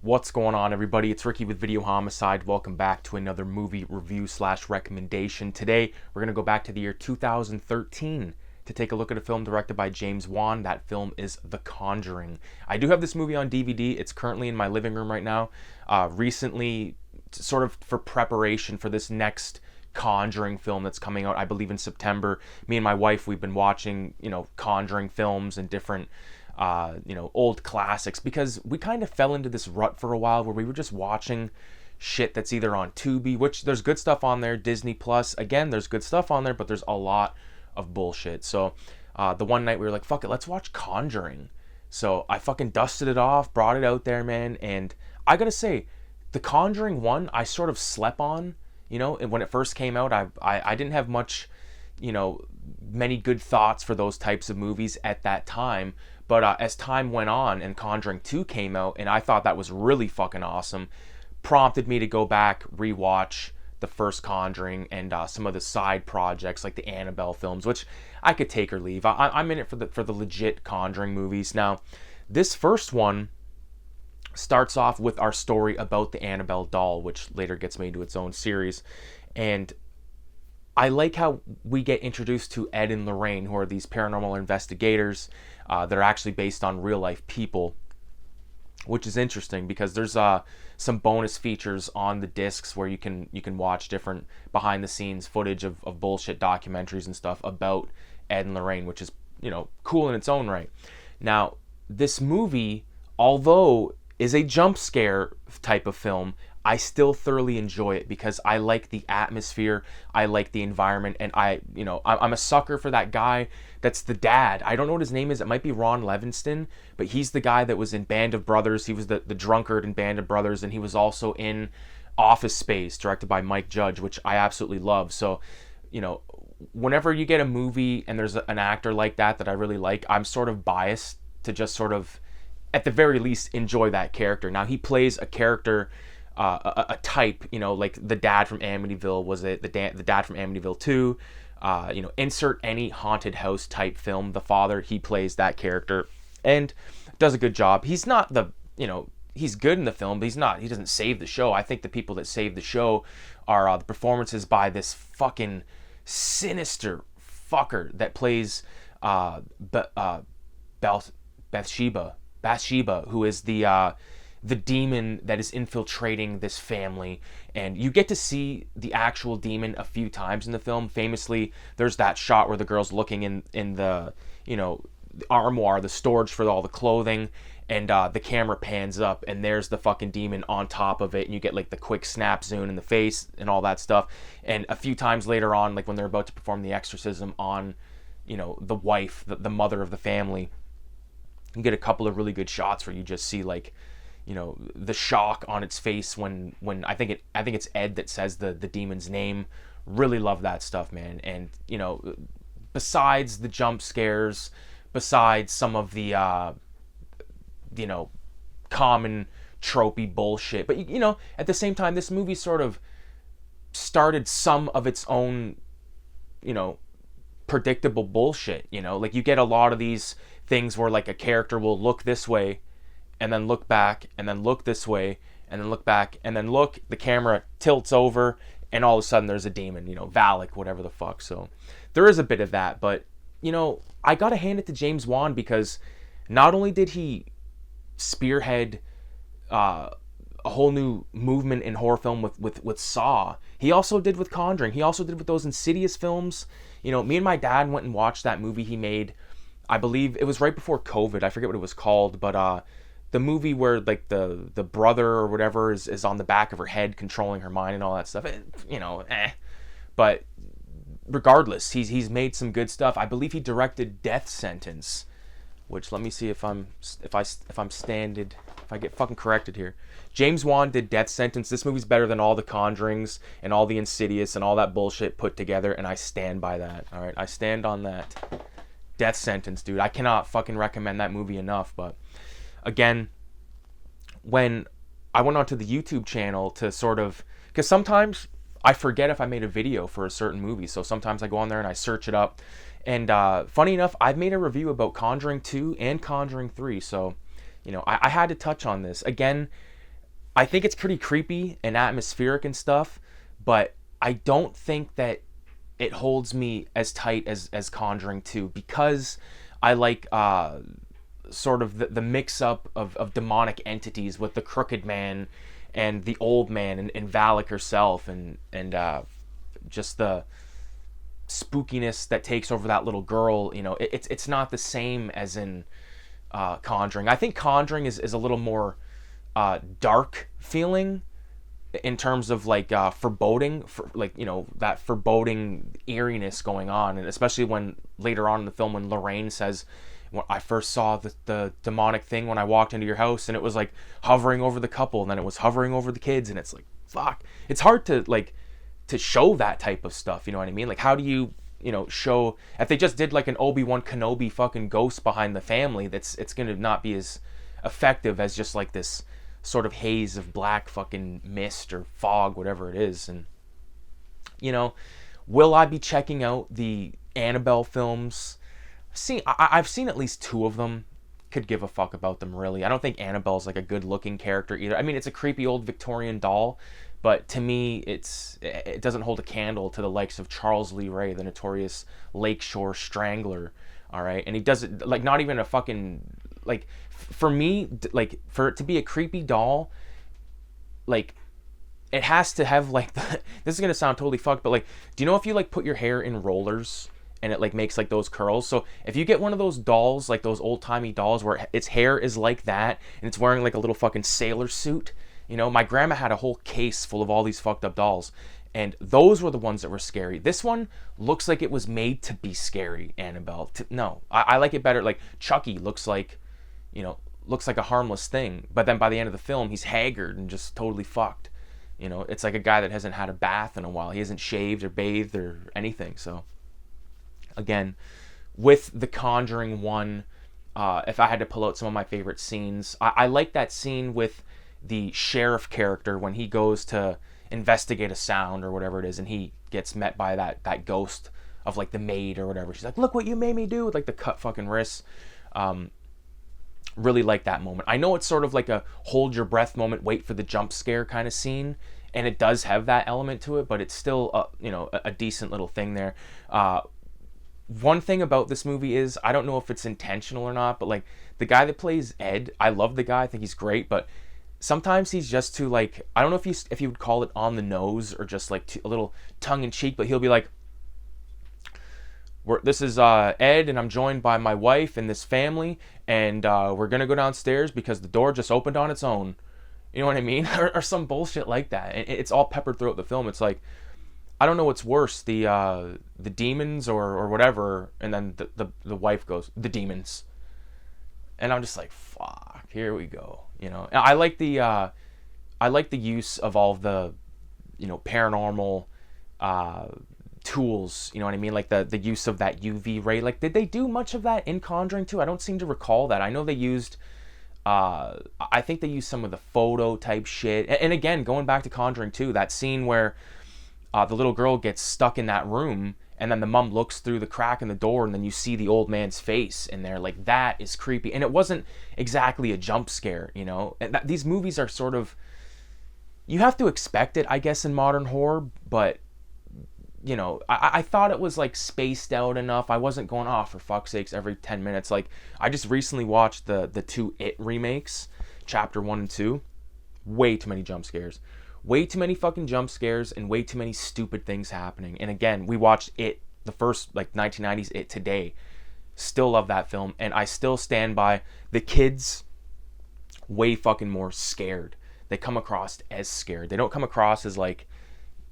What's going on, everybody? It's Ricky with Videohomicide. Welcome back to another movie review slash recommendation. Today, we're going to go back to the year 2013 to take a look at a film directed by James Wan. That film is The Conjuring. I do have this movie on DVD. It's currently in my living room right now. Recently, sort of for preparation for this next Conjuring film that's coming out, I believe in September. Me and my wife, we've been watching, Conjuring films and different old classics, because we kind of fell into this rut for a while where we were just watching shit that's either on Tubi, which there's good stuff on there, Disney Plus, again, there's good stuff on there, but there's a lot of bullshit. So the one night we were like, fuck it, let's watch Conjuring. So I fucking dusted it off, brought it out there, man, and I gotta say, The Conjuring 1, I sort of slept on, and when it first came out, I didn't have much, many good thoughts for those types of movies at that time. But as time went on and Conjuring 2 came out, and I thought that was really fucking awesome, prompted me to go back, rewatch the first Conjuring and some of the side projects like the Annabelle films, which I could take or leave. I'm in it for the legit Conjuring movies. Now, this first one starts off with our story about the Annabelle doll, which later gets made into its own series. And I like how we get introduced to Ed and Lorraine, who are these paranormal investigators that are actually based on real life people, which is interesting because there's some bonus features on the discs where you can watch different behind the scenes footage of bullshit documentaries and stuff about Ed and Lorraine, which is cool in its own right. Now, this movie, although is a jump scare type of film, I still thoroughly enjoy it because I like the atmosphere, I like the environment, and I'm a sucker for that guy that's the dad. I don't know what his name is. It might be Ron Levinston, but he's the guy that was in Band of Brothers. He was the drunkard in Band of Brothers, and he was also in Office Space, directed by Mike Judge, which I absolutely love. So, whenever you get a movie and there's an actor like that I really like, I'm sort of biased to just sort of, at the very least, enjoy that character. Now, he plays a character, a type, like the dad from Amityville. Was it the dad from Amityville 2? Insert any haunted house type film. The father, he plays that character and does a good job. He's not he's good in the film, but he doesn't save the show. I think the people that save the show are the performances by this fucking sinister fucker that plays Bathsheba, who is the demon that is infiltrating this family. And you get to see the actual demon a few times in the film. Famously, there's that shot where the girl's looking in the the armoire, the storage for all the clothing, and the camera pans up and there's the fucking demon on top of it, and you get like the quick snap zoom in the face and all that stuff. And a few times later on, like when they're about to perform the exorcism on the wife, the mother of the family, you get a couple of really good shots where you just see like the shock on its face when I think it's Ed that says the demon's name. Really love that stuff, man. And besides the jump scares, besides some of the common tropey bullshit, but at the same time, this movie sort of started some of its own predictable bullshit. Like you get a lot of these things where like a character will look this way and then look back, and then look this way, and then look back, and then look, the camera tilts over, and all of a sudden there's a demon, Valak, whatever the fuck. So there is a bit of that, but, I gotta hand it to James Wan because not only did he spearhead a whole new movement in horror film with Saw, he also did with Conjuring, he also did with those Insidious films. Me and my dad went and watched that movie he made, I believe it was right before COVID, I forget what it was called, but the movie where like the brother or whatever is on the back of her head controlling her mind and all that stuff. But regardless, he's made some good stuff. I believe he directed Death Sentence, which, let me see if I get fucking corrected here. James Wan did Death Sentence. This movie's better than all the Conjurings and all the Insidious and all that bullshit put together, and I stand by that. All right, I stand on that. Death Sentence, dude. I cannot fucking recommend that movie enough. But again, when I went onto the YouTube channel to sort of, because sometimes I forget if I made a video for a certain movie, so sometimes I go on there and I search it up. And funny enough, I've made a review about Conjuring 2 and Conjuring 3, so I had to touch on this. Again, I think it's pretty creepy and atmospheric and stuff, but I don't think that it holds me as tight as Conjuring 2, because I like sort of the mix up of demonic entities with the crooked man and the old man and Valak herself, and just the spookiness that takes over that little girl. You know, it's not the same as in Conjuring. I think Conjuring is a little more dark feeling in terms of like foreboding, like, you know, that foreboding eeriness going on, and especially when later on in the film when Lorraine says, when I first saw the demonic thing when I walked into your house, and it was like hovering over the couple, and then it was hovering over the kids, and it's like, fuck, it's hard to like to show that type of stuff, you know what I mean? Like, how do you know, show, if they just did like an Obi-Wan Kenobi fucking ghost behind the family, it's gonna not be as effective as just like this sort of haze of black fucking mist or fog, whatever it is. And, you know, will I be checking out the Annabelle films? I've seen at least 2 of them. Could give a fuck about them, really. I don't think Annabelle's like a good looking character either. I mean, it's a creepy old Victorian doll, but to me it doesn't hold a candle to the likes of Charles Lee Ray, the notorious Lakeshore Strangler. All right, and he does it like not even a fucking, like, for me, like, for it to be a creepy doll, like, it has to have like the, this is gonna sound totally fucked, but like, do you know if you like put your hair in rollers and it like makes like those curls? So if you get one of those dolls, like those old-timey dolls where its hair is like that and it's wearing like a little fucking sailor suit, you know, my grandma had a whole case full of all these fucked up dolls, and those were the ones that were scary. This one looks like it was made to be scary, Annabelle. No, I like it better. Like, Chucky looks like, you know, looks like a harmless thing, but then by the end of the film he's haggard and just totally fucked. You know, it's like a guy that hasn't had a bath in a while. He hasn't shaved or bathed or anything. So again, with The Conjuring 1, if I had to pull out some of my favorite scenes, I like that scene with the sheriff character when he goes to investigate a sound or whatever it is, and he gets met by that ghost of like the maid or whatever. She's like, look what you made me do, with like the cut fucking wrists. Really like that moment. I know it's sort of like a hold your breath moment, wait for the jump scare kind of scene, and it does have that element to it, but it's still you know, a decent little thing there. One thing about this movie is, I don't know if it's intentional or not, but like the guy that plays Ed, I love the guy, I think he's great, but sometimes he's just too, like, I don't know if you would call it on the nose or just like a little tongue in cheek, but he'll be like, this is Ed, and I'm joined by my wife and this family, and we're gonna go downstairs because the door just opened on its own. You know what I mean? or some bullshit like that. And it's all peppered throughout the film. It's like, I don't know what's worse, the demons or whatever, and then the wife goes, the demons, and I'm just like, fuck, here we go. You know, and I like the use of all the, you know, paranormal tools, you know what I mean, like the use of that UV ray. Like, did they do much of that in Conjuring 2? I don't seem to recall that. I know they used I think they used some of the photo type shit, and again, going back to Conjuring 2, that scene where the little girl gets stuck in that room, and then the mom looks through the crack in the door, and then you see the old man's face in there. Like, that is creepy, and it wasn't exactly a jump scare, you know. And these movies are sort of, you have to expect it, I guess, in modern horror, but, you know, I thought it was like spaced out enough. I wasn't going, oh, for fuck's sakes, every 10 minutes. Like, I just recently watched the 2 It remakes, Chapter 1 and 2. Way too many jump scares. Way too many fucking jump scares and way too many stupid things happening. And again, we watched It, the first, like, 1990s It today. Still love that film, and I still stand by the kids way fucking more scared. They come across as scared. They don't come across as like,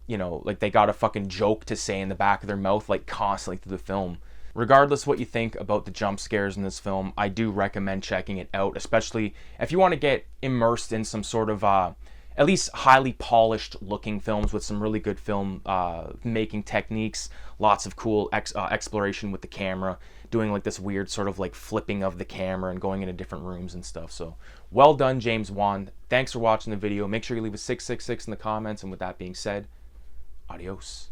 you know, like they got a fucking joke to say in the back of their mouth, like, constantly through the film. Regardless what you think about the jump scares in this film, I do recommend checking it out, especially if you want to get immersed in some sort of at least highly polished looking films with some really good film making techniques, lots of cool exploration with the camera, doing like this weird sort of like flipping of the camera and going into different rooms and stuff. So well done, James Wan. Thanks for watching the video. Make sure you leave a 666 in the comments, and with that being said, adios.